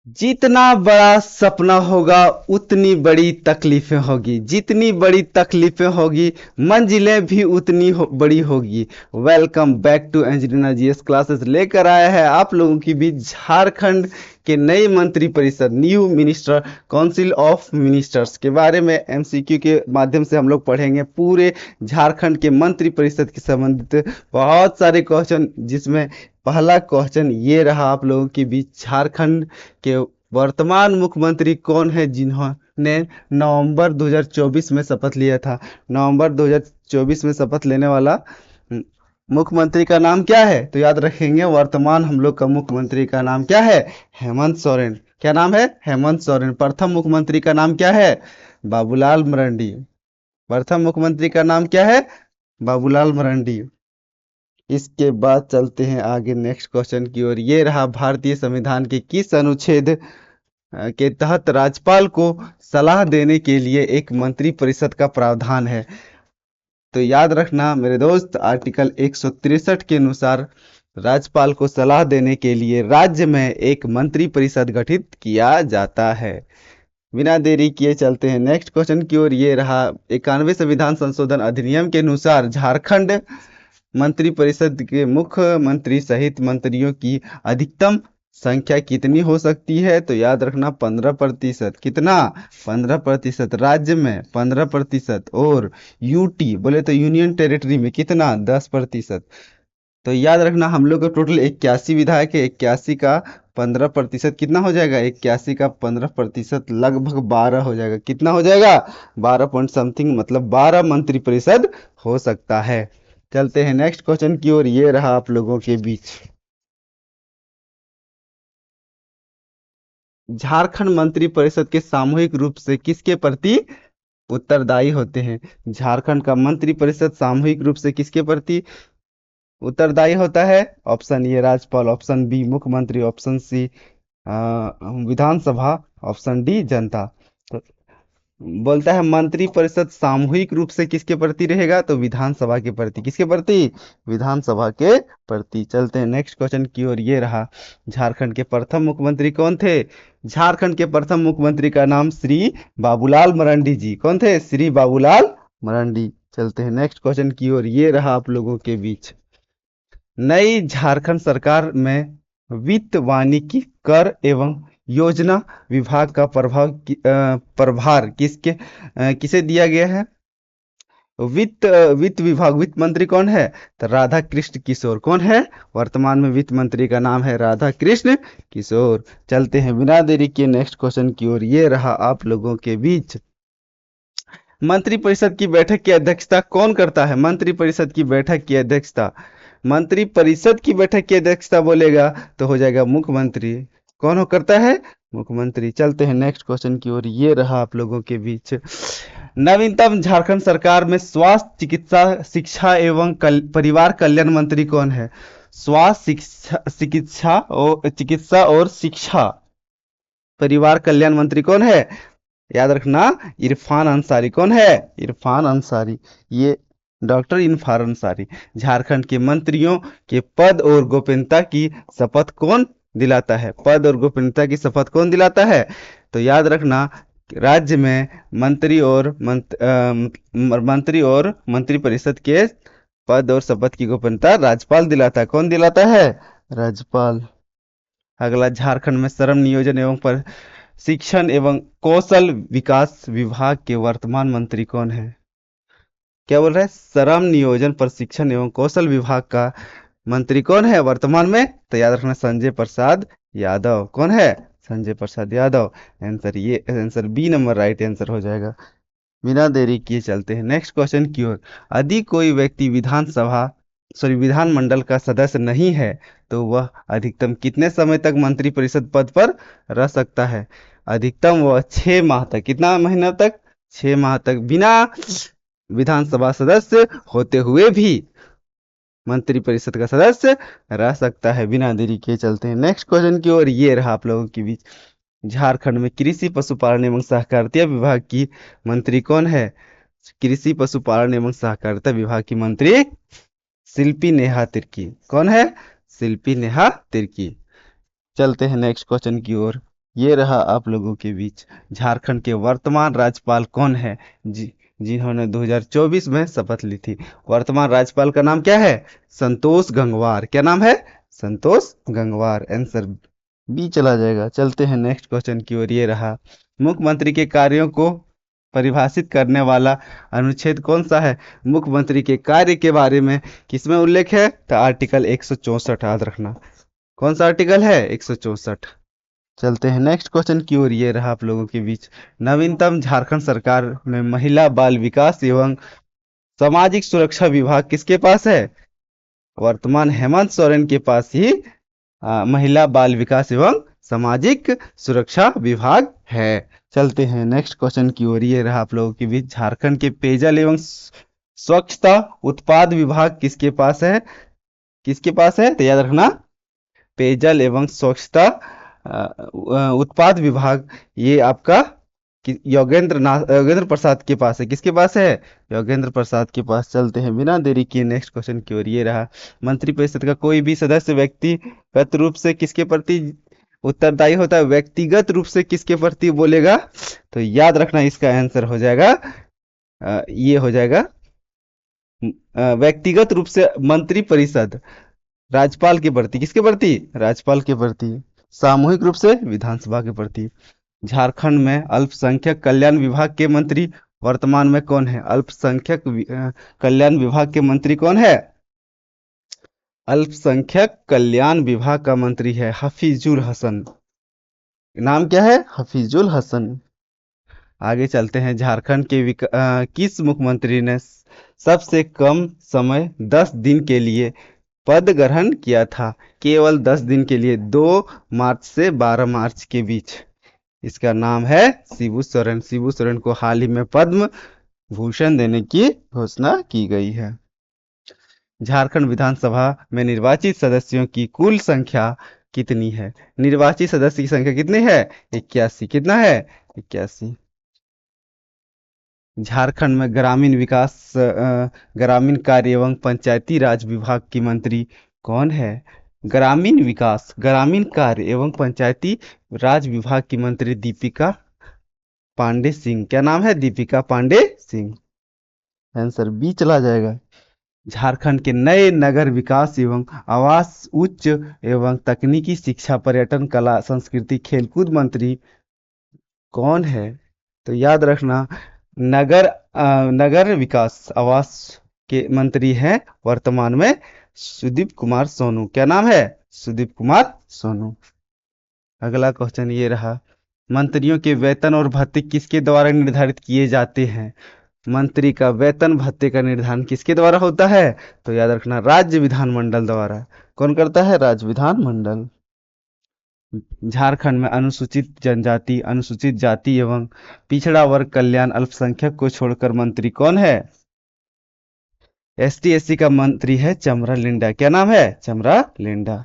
जितना बड़ा सपना होगा उतनी बड़ी तकलीफें होगी, जितनी बड़ी तकलीफें होगी मंजिलें भी उतनी बड़ी होगी। Welcome back to Angelina GS classes लेकर आया है आप लोगों के बीच झारखंड के नई मंत्री परिषद, new minister council of ministers के बारे में एमसीक्यू के माध्यम से हम लोग पढ़ेंगे पूरे झारखंड के मंत्री परिषद के संबंधित बहुत सारे क्वेश्चन, जिसमें पहला क्वेश्चन ये रहा आप लोगों के बीच, झारखंड के वर्तमान मुख्यमंत्री कौन है जिन्होंने नवंबर 2024 में शपथ लिया था। नवंबर 2024 में शपथ लेने वाला मुख्यमंत्री का नाम क्या है? तो याद रखेंगे वर्तमान हम लोग का मुख्यमंत्री का नाम क्या है? हेमंत सोरेन। क्या नाम है? हेमंत सोरेन। प्रथम मुख्यमंत्री का नाम क्या है? बाबूलाल मरांडी। प्रथम मुख्यमंत्री का नाम क्या है? बाबूलाल मरांडी। इसके बाद चलते हैं आगे नेक्स्ट क्वेश्चन की ओर। ये रहा भारतीय संविधान के किस अनुच्छेद के तहत राज्यपाल को सलाह देने के लिए एक मंत्री परिषद का प्रावधान है? तो याद रखना मेरे दोस्त, आर्टिकल 163 के अनुसार राज्यपाल को सलाह देने के लिए राज्य में एक मंत्री परिषद गठित किया जाता है। बिना देरी किए चलते हैं नेक्स्ट क्वेश्चन की ओर। ये रहा 91 संविधान संशोधन अधिनियम के अनुसार झारखंड मंत्री परिषद के मुख्यमंत्री सहित मंत्रियों की अधिकतम संख्या कितनी हो सकती है? तो याद रखना 15%। कितना? 15%। राज्य में 15%, और यूटी बोले तो यूनियन टेरिटरी में कितना? 10%। तो याद रखना हम लोग का टोटल 81 विधायक है, 81 का 15% कितना हो जाएगा? 81 का 15% लगभग 12 हो जाएगा। कितना हो जाएगा? 12 पॉइंट समथिंग, मतलब 12 मंत्री परिषद हो सकता है। चलते हैं नेक्स्ट क्वेश्चन की ओर। ये रहा आप लोगों के बीच, झारखंड मंत्री परिषद के सामूहिक रूप से किसके प्रति उत्तरदायी होते हैं? झारखंड का मंत्री परिषद सामूहिक रूप से किसके प्रति उत्तरदायी होता है? ऑप्शन ए राज्यपाल, ऑप्शन बी मुख्यमंत्री, ऑप्शन सी विधानसभा, ऑप्शन डी जनता। तो बोलता है मंत्री परिषद सामूहिक रूप से किसके प्रति रहेगा? तो विधानसभा के प्रति। किसके प्रति? विधानसभा के प्रति। चलते हैं नेक्स्ट क्वेश्चन की ओर। ये रहा झारखंड के प्रथम मुख्यमंत्री कौन थे? झारखंड के प्रथम मुख्यमंत्री का नाम श्री बाबूलाल मरांडी जी। कौन थे? श्री बाबूलाल मरांडी। चलते हैं नेक्स्ट क्वेश्चन की ओर। ये रहा आप लोगों के बीच, नई झारखंड सरकार में वित्त, वानिकी, कर एवं योजना विभाग का प्रभार किसे दिया गया है? वित्त विभाग, वित्त मंत्री कौन है? तो राधा कृष्ण किशोर। कौन है? वर्तमान में वित्त मंत्री का नाम है राधा कृष्ण किशोर। चलते हैं बिना देरी के नेक्स्ट क्वेश्चन की ओर। ये रहा आप लोगों के बीच, मंत्री परिषद की बैठक की अध्यक्षता कौन करता है? मंत्री परिषद की बैठक की अध्यक्षता, मंत्री परिषद की बैठक की अध्यक्षता बोलेगा तो हो जाएगा मुख्यमंत्री। कौन हो करता है? मुख्यमंत्री। चलते हैं नेक्स्ट क्वेश्चन की ओर। ये रहा आप लोगों के बीच, नवीनतम झारखंड सरकार में स्वास्थ्य, चिकित्सा, शिक्षा एवं परिवार कल्याण मंत्री कौन है? स्वास्थ्य, चिकित्सा और शिक्षा परिवार कल्याण मंत्री कौन है? याद रखना इरफान अंसारी। कौन है? इरफान अंसारी। ये डॉक्टर इरफान अंसारी। झारखंड के मंत्रियों के पद और गोपनीयता की शपथ कौन दिलाता है? पद और गोपनीयता की शपथ कौन दिलाता है? तो याद रखना राज्य में मंत्री और मंत्री परिषद के पद और शपथ की गोपनीयता राज्यपाल दिलाता है। कौन दिलाता है? राज्यपाल। अगला, झारखंड में श्रम नियोजन एवं शिक्षण एवं कौशल विकास विभाग के वर्तमान मंत्री कौन है? क्या बोल रहा है? श्रम नियोजन, प्रशिक्षण एवं कौशल विभाग का मंत्री कौन है वर्तमान में? तो याद रखना संजय प्रसाद यादव। कौन है? संजय प्रसाद यादव। आंसर, ये answer B number right answer हो जाएगा। बिना देरी किए चलते हैं नेक्स्ट क्वेश्चन की ओर। यदि कोई व्यक्ति विधानमंडल का सदस्य नहीं है तो वह अधिकतम कितने समय तक मंत्री परिषद पद पर रह सकता है? अधिकतम वह 6 माह तक। कितना महीना तक? 6 माह तक बिना विधानसभा सदस्य होते हुए भी मंत्री परिषद का सदस्य रह सकता है। बिना देरी के चलते हैं नेक्स्ट क्वेश्चन की ओर। ये रहा आप लोगों के बीच, झारखंड में कृषि, पशुपालन एवं सहकारिता विभाग की मंत्री कौन है? कृषि, पशुपालन एवं सहकारिता विभाग की मंत्री शिल्पी नेहा तिर्की। कौन है? शिल्पी नेहा तिर्की। चलते हैं नेक्स्ट क्वेश्चन की ओर। ये रहा आप लोगों के बीच झारखंड के वर्तमान राज्यपाल कौन है, जिन्होंने 2024 में शपथ ली थी। वर्तमान राज्यपाल का नाम क्या है? संतोष गंगवार। क्या नाम है? संतोष गंगवार। आंसर बी चला जाएगा। चलते हैं नेक्स्ट क्वेश्चन की ओर। ये रहा, मुख्यमंत्री के कार्यों को परिभाषित करने वाला अनुच्छेद कौन सा है? मुख्यमंत्री के कार्य के बारे में किसमें उल्लेख है? तो आर्टिकल 164 याद रखना। कौन सा आर्टिकल है? 164। चलते हैं नेक्स्ट क्वेश्चन की ओर। ये रहा आप लोगों के बीच, नवीनतम झारखंड सरकार में महिला बाल विकास एवं सामाजिक सुरक्षा विभाग किसके पास है? वर्तमान हेमंत सोरेन के पास ही महिला बाल विकास एवं सामाजिक सुरक्षा विभाग है। चलते हैं नेक्स्ट क्वेश्चन की ओर। ये रहा आप लोगों के बीच, झारखंड के पेयजल एवं स्वच्छता उत्पाद विभाग किसके पास है? किसके पास है? तो याद रखना, पेयजल एवं स्वच्छता उत्पाद विभाग ये आपका योगेंद्र प्रसाद के पास है। किसके पास है? योगेंद्र प्रसाद के पास। चलते हैं बिना देरी किए नेक्स्ट क्वेश्चन की ओर। ये रहा, मंत्रिपरिषद का कोई भी सदस्य व्यक्तिगत रूप से किसके प्रति उत्तरदायी होता है? व्यक्तिगत रूप से किसके प्रति बोलेगा? तो याद रखना, इसका आंसर हो जाएगा ये हो जाएगा व्यक्तिगत रूप से मंत्रिपरिषद राज्यपाल के प्रति। किसके प्रति? राज्यपाल के प्रति। सामूहिक रूप से विधानसभा के प्रति। झारखंड में अल्पसंख्यक कल्याण विभाग के मंत्री वर्तमान में कौन है? अल्पसंख्यक कल्याण विभाग के मंत्री कौन है? अल्पसंख्यक कल्याण विभाग का मंत्री है हफीजुल हसन। नाम क्या है? हफीजुल हसन। आगे चलते हैं, झारखंड के किस मुख्यमंत्री ने सबसे कम समय 10 दिन के लिए पद ग्रहण किया था? केवल 10 दिन के लिए, 2 मार्च से 12 मार्च के बीच। इसका नाम है शिबू सोरेन। शिबू सोरेन को हाल ही में पद्म भूषण देने की घोषणा की गई है। झारखंड विधानसभा में निर्वाचित सदस्यों की कुल संख्या कितनी है? निर्वाचित सदस्य की संख्या कितनी है? 81। कितना है? 81। झारखंड में ग्रामीण कार्य एवं पंचायती राज विभाग की मंत्री कौन है? ग्रामीण कार्य एवं पंचायती राज विभाग की मंत्री दीपिका पांडे सिंह। क्या नाम है? दीपिका पांडे सिंह। आंसर बी चला जाएगा। झारखंड के नए नगर विकास एवं आवास, उच्च एवं तकनीकी शिक्षा, पर्यटन, कला, संस्कृति, खेलकूद मंत्री कौन है? तो याद रखना, नगर विकास आवास के मंत्री हैं वर्तमान में सुदीप कुमार सोनू। क्या नाम है? सुदीप कुमार सोनू। अगला क्वेश्चन ये रहा, मंत्रियों के वेतन और भत्ते किसके द्वारा निर्धारित किए जाते हैं? मंत्री का वेतन भत्ते का निर्धारण किसके द्वारा होता है? तो याद रखना, राज्य विधानमंडल द्वारा। कौन करता है? राज्य विधानमंडल। झारखंड में अनुसूचित जनजाति, अनुसूचित जाति एवं पिछड़ा वर्ग कल्याण, अल्पसंख्यक को छोड़कर मंत्री कौन है? एसटी एससी का मंत्री है चमरा लिंडा। क्या नाम है? चमरा लिंडा।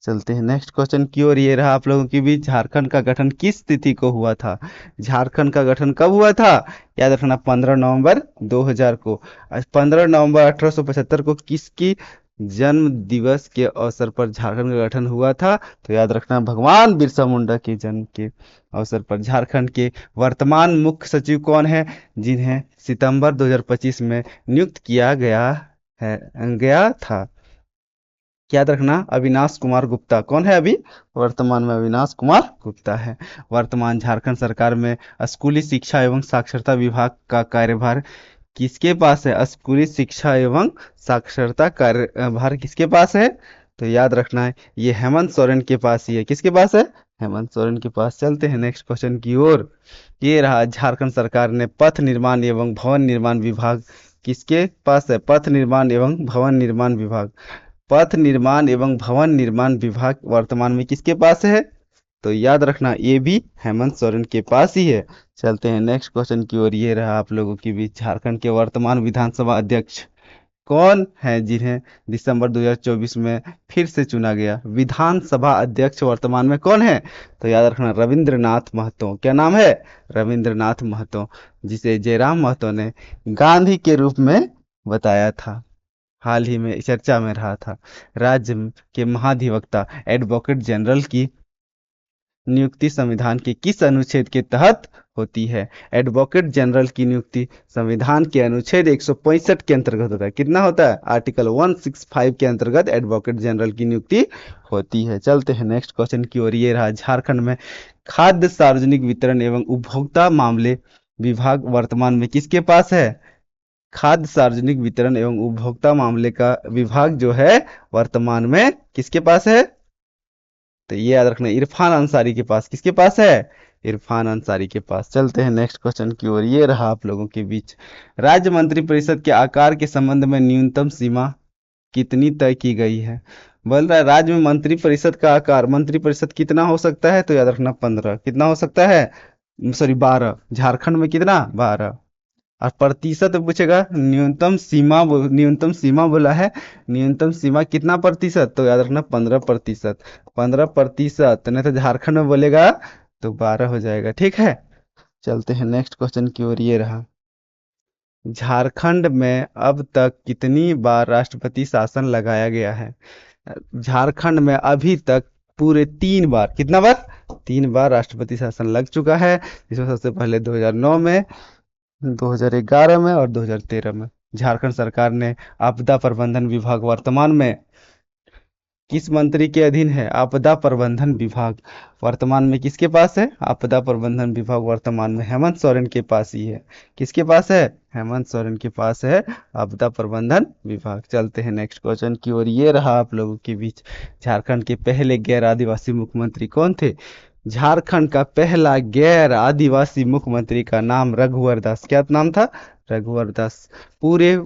चलते हैं नेक्स्ट क्वेश्चन की ओर। ये रहा आप लोगों के बीच, झारखंड का गठन किस तिथि को हुआ था? झारखंड का गठन कब हुआ था? याद रखना, 15 नवंबर 2000 को। 15 नवंबर 1875 को किसकी जन्म दिवस के अवसर पर झारखंड का गठन हुआ था? तो याद रखना, भगवान बिरसा मुंडा के जन्म के अवसर पर। झारखंड के वर्तमान मुख्य सचिव कौन है, जिन्हें सितंबर 2025 में नियुक्त किया गया था? याद रखना, अविनाश कुमार गुप्ता। कौन है अभी? वर्तमान में अविनाश कुमार गुप्ता है। वर्तमान झारखंड सरकार में स्कूली शिक्षा एवं साक्षरता विभाग का कार्यभार किसके पास है? स्कूली शिक्षा एवं साक्षरता कार्यभार किसके पास है? तो याद रखना है, ये हेमंत सोरेन के पास ही है। किसके पास है? हेमंत सोरेन के पास। चलते हैं नेक्स्ट क्वेश्चन की ओर। ये रहा, झारखंड सरकार ने पथ निर्माण एवं भवन निर्माण विभाग किसके पास है? पथ निर्माण एवं भवन निर्माण विभाग। पथ निर्माण एवं भवन निर्माण विभाग वर्तमान में किसके पास है? तो याद रखना, ये भी हेमंत सोरेन के पास ही है। चलते हैं नेक्स्ट क्वेश्चन की ओर। ये रहा आप लोगों के बीच, झारखंड के वर्तमान विधानसभा अध्यक्ष कौन है, जिन्हें दिसंबर 2024 में फिर से चुना गया? विधानसभा अध्यक्ष वर्तमान में कौन है? तो याद रखना, रविंद्रनाथ महतो। क्या नाम है? रविंद्रनाथ महतो, जिसे जयराम महतो ने गांधी के रूप में बताया था, हाल ही में चर्चा में रहा था। राज्य के महाधिवक्ता एडवोकेट जनरल की नियुक्ति संविधान के किस अनुच्छेद के तहत होती है? एडवोकेट जनरल की नियुक्ति संविधान के अनुच्छेद 165 के अंतर्गत होता है। कितना होता है? आर्टिकल 165 के अंतर्गत एडवोकेट जनरल की नियुक्ति होती है। चलते हैं नेक्स्ट क्वेश्चन की ओर। ये रहा, झारखंड में खाद्य सार्वजनिक वितरण एवं उपभोक्ता मामले विभाग वर्तमान में किसके पास है? खाद्य सार्वजनिक वितरण एवं उपभोक्ता मामले का विभाग जो है वर्तमान में किसके पास है? तो ये याद रखना, इरफान अंसारी के पास। किसके पास है? इरफान अंसारी के पास। चलते हैं नेक्स्ट क्वेश्चन की ओर। ये रहा आप लोगों के बीच, राज्य मंत्रिपरिषद के आकार के संबंध में न्यूनतम सीमा कितनी तय की गई है? बोल रहा है राज्य में मंत्रिपरिषद का आकार, मंत्रिपरिषद कितना हो सकता है? तो याद रखना 15। कितना हो सकता है? सॉरी 12। झारखंड में कितना? 12। और प्रतिशत पूछेगा, न्यूनतम सीमा बोला है। न्यूनतम सीमा कितना प्रतिशत? तो याद रखना 15%। 15%, नहीं तो झारखंड में बोलेगा तो 12 हो जाएगा। ठीक है, चलते हैं नेक्स्ट क्वेश्चन की ओर। ये रहा, झारखंड में अब तक कितनी बार राष्ट्रपति शासन लगाया गया है? झारखंड में अभी तक पूरे 3 बार, कितना बार? 3 बार राष्ट्रपति शासन लग चुका है। इसमें सबसे पहले 2009 में, 2011 में और 2013 में। झारखंड सरकार ने आपदा प्रबंधन विभाग वर्तमान में किस मंत्री के अधीन है? आपदा प्रबंधन विभाग वर्तमान में किसके पास है? आपदा प्रबंधन विभाग वर्तमान में हेमंत सोरेन के पास ही है। किसके पास है? हेमंत सोरेन के पास है आपदा प्रबंधन विभाग। चलते हैं नेक्स्ट क्वेश्चन की ओर। ये रहा आप लोगों के बीच, झारखंड के पहले गैर आदिवासी मुख्यमंत्री कौन थे? झारखंड का पहला गैर आदिवासी मुख्यमंत्री का नाम रघुवर दास। क्या नाम था? रघुवर दास। पूरे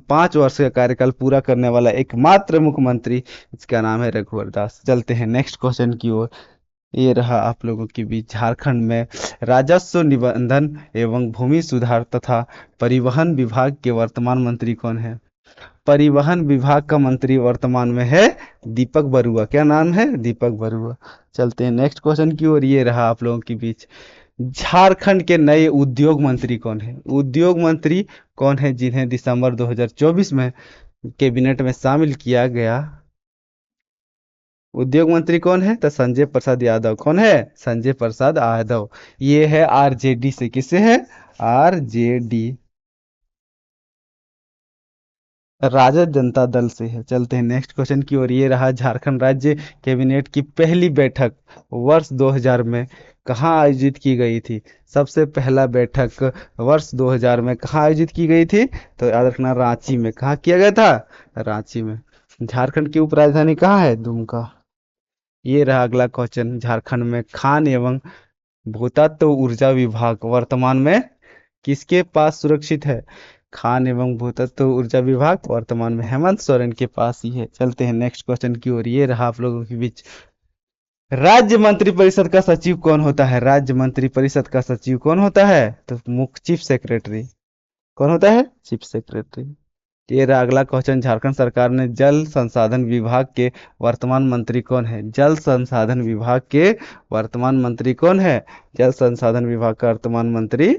5 वर्ष का कार्यकाल पूरा करने वाला एकमात्र मुख्यमंत्री, इसका नाम है रघुवर दास। चलते हैं नेक्स्ट क्वेश्चन की ओर। ये रहा आप लोगों के बीच, झारखंड में राजस्व निबंधन एवं भूमि सुधार तथा परिवहन विभाग के वर्तमान मंत्री कौन है? परिवहन विभाग का मंत्री वर्तमान में है दीपक बरुआ। क्या नाम है? दीपक बरुआ। चलते हैं नेक्स्ट क्वेश्चन की ओर। ये रहा आप लोगों के बीच, झारखंड के नए उद्योग मंत्री कौन है? उद्योग मंत्री कौन है जिन्हें दिसंबर 2024 में कैबिनेट में शामिल किया गया? उद्योग मंत्री कौन है? तो संजय प्रसाद यादव। कौन है? संजय प्रसाद यादव। ये है आरजेडी से। किससे है? आरजेडी, राजद जनता दल से है। चलते हैं नेक्स्ट क्वेश्चन की ओर। ये रहा, झारखंड राज्य कैबिनेट की पहली बैठक वर्ष 2000 में कहाँ आयोजित की गई थी? सबसे पहला बैठक वर्ष 2000 में कहाँ आयोजित की गई थी? तो याद रखना रांची में। कहाँ किया गया था? रांची में। झारखंड की उपराजधानी कहाँ है? दुमका। ये रहा अगला क्वेश्चन, झारखंड में खान एवं भूतत्व ऊर्जा विभाग वर्तमान में किसके पास सुरक्षित है? खान एवं भूतत्व ऊर्जा विभाग वर्तमान में हेमंत सोरेन के पास ही है। चलते हैं नेक्स्ट क्वेश्चन की ओर। ये रहा आप लोगों के बीच, राज्य मंत्रिपरिषद का सचिव कौन होता है? राज्य मंत्रिपरिषद का सचिव कौन होता है? तो मुख्य चीफ सेक्रेटरी। कौन होता है? Chief secretary. ये रहा अगला क्वेश्चन, झारखंड सरकार ने जल संसाधन विभाग के वर्तमान मंत्री कौन है? जल संसाधन विभाग के वर्तमान मंत्री कौन है? जल संसाधन विभाग का वर्तमान मंत्री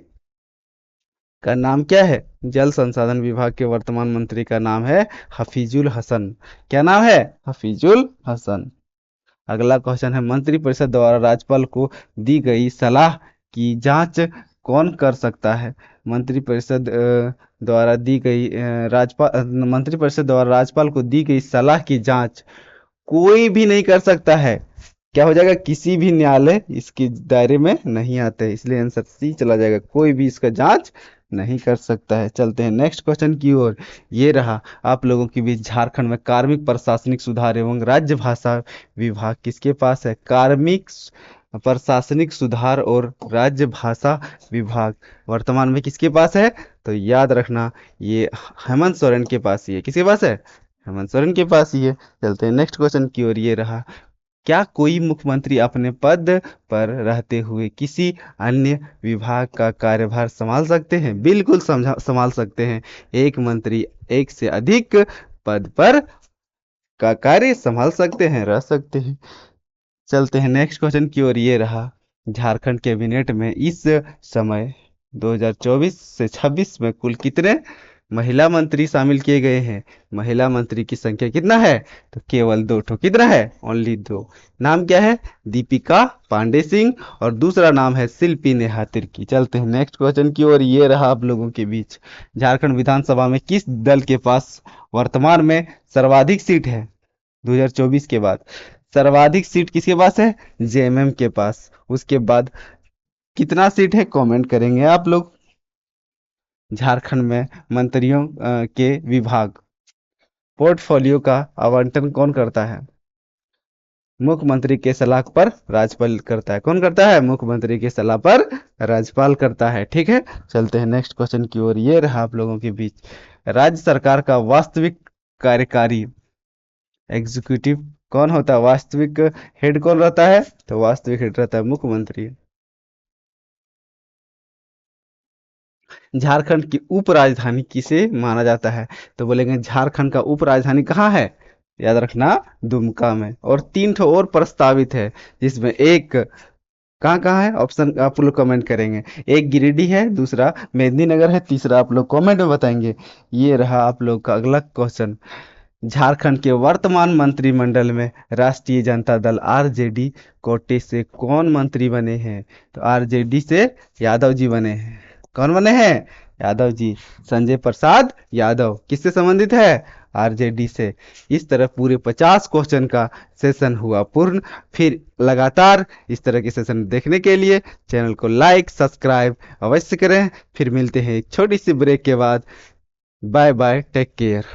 का नाम क्या है? जल संसाधन विभाग के वर्तमान मंत्री का नाम है हफीजुल हसन। क्या नाम है? हफीजुल हसन। अगला क्वेश्चन है, मंत्रिपरिषद द्वारा राज्यपाल को दी गई सलाह की जांच कौन कर सकता है? मंत्रिपरिषद द्वारा दी गई मंत्रिपरिषद द्वारा राज्यपाल को दी गई सलाह की जांच कोई भी नहीं कर सकता है। क्या हो जाएगा? किसी भी न्यायालय इसके दायरे में नहीं आते, इसलिए आंसर सी चला जाएगा। कोई भी इसका जांच नहीं कर सकता है। चलते हैं नेक्स्ट क्वेश्चन की ओर। ये रहा आप लोगों के बीच, झारखंड में कार्मिक प्रशासनिक सुधार एवं राज्य भाषा विभाग किसके पास है? कार्मिक प्रशासनिक सुधार और राज्य भाषा विभाग वर्तमान में किसके पास है? तो याद रखना ये हेमंत सोरेन के पास ही है। किसके पास है? हेमंत सोरेन के पास ही है। चलते हैं नेक्स्ट क्वेश्चन की ओर। ये रहा, क्या कोई मुख्यमंत्री अपने पद पर रहते हुए किसी अन्य विभाग का कार्यभार संभाल सकते हैं? बिल्कुल संभाल सकते हैं। एक मंत्री एक से अधिक पद पर का कार्य संभाल सकते हैं, रह सकते हैं। चलते हैं नेक्स्ट क्वेश्चन की ओर। ये रहा, झारखंड कैबिनेट में इस समय 2024 से 26 में कुल कितने महिला मंत्री शामिल किए गए हैं। महिला मंत्री की संख्या कितना है? तो केवल 2 ठो। कितना है? ओनली 2। नाम क्या है? दीपिका पांडे सिंह और दूसरा नाम है शिल्पी नेहा तिर्की। चलते हैं नेक्स्ट क्वेश्चन की ओर। ये रहा आप लोगों के बीच, झारखंड विधानसभा में किस दल के पास वर्तमान में सर्वाधिक सीट है 2024 के बाद? सर्वाधिक सीट किसके पास है? जेएमएम के पास। उसके बाद कितना सीट है कमेंट करेंगे आप लोग। झारखंड में मंत्रियों के विभाग पोर्टफोलियो का आवंटन कौन करता है? मुख्यमंत्री के सलाह पर राज्यपाल करता है। कौन करता है? मुख्यमंत्री की सलाह पर राज्यपाल करता है। ठीक है, चलते हैं नेक्स्ट क्वेश्चन की ओर। ये रहा आप लोगों के बीच, राज्य सरकार का वास्तविक कार्यकारी एग्जीक्यूटिव कौन होता है? वास्तविक हेड कौन रहता है? तो वास्तविक हेड रहता है मुख्यमंत्री। झारखंड की उपराजधानी किसे माना जाता है? तो बोलेंगे झारखंड का उपराजधानी कहाँ है? याद रखना, दुमका में। और 3 ठो और प्रस्तावित है, जिसमें एक कहाँ कहाँ है ऑप्शन आप लोग कमेंट करेंगे। एक गिरिडीह है, दूसरा मेदिनीनगर है, तीसरा आप लोग कमेंट में बताएंगे। ये रहा आप लोग का अगला क्वेश्चन। झारखंड के वर्तमान मंत्रिमंडल में राष्ट्रीय जनता दल आरजेडी कोटे से कौन मंत्री बने हैं? तो आरजेडी से यादव जी बने हैं। कौन बने हैं? यादव जी। संजय प्रसाद यादव किससे संबंधित है? आरजेडी से। इस तरह पूरे 50 क्वेश्चन का सेशन हुआ पूर्ण। फिर लगातार इस तरह के सेशन देखने के लिए चैनल को लाइक सब्सक्राइब अवश्य करें। फिर मिलते हैं एक छोटी सी ब्रेक के बाद। Bye bye, take care.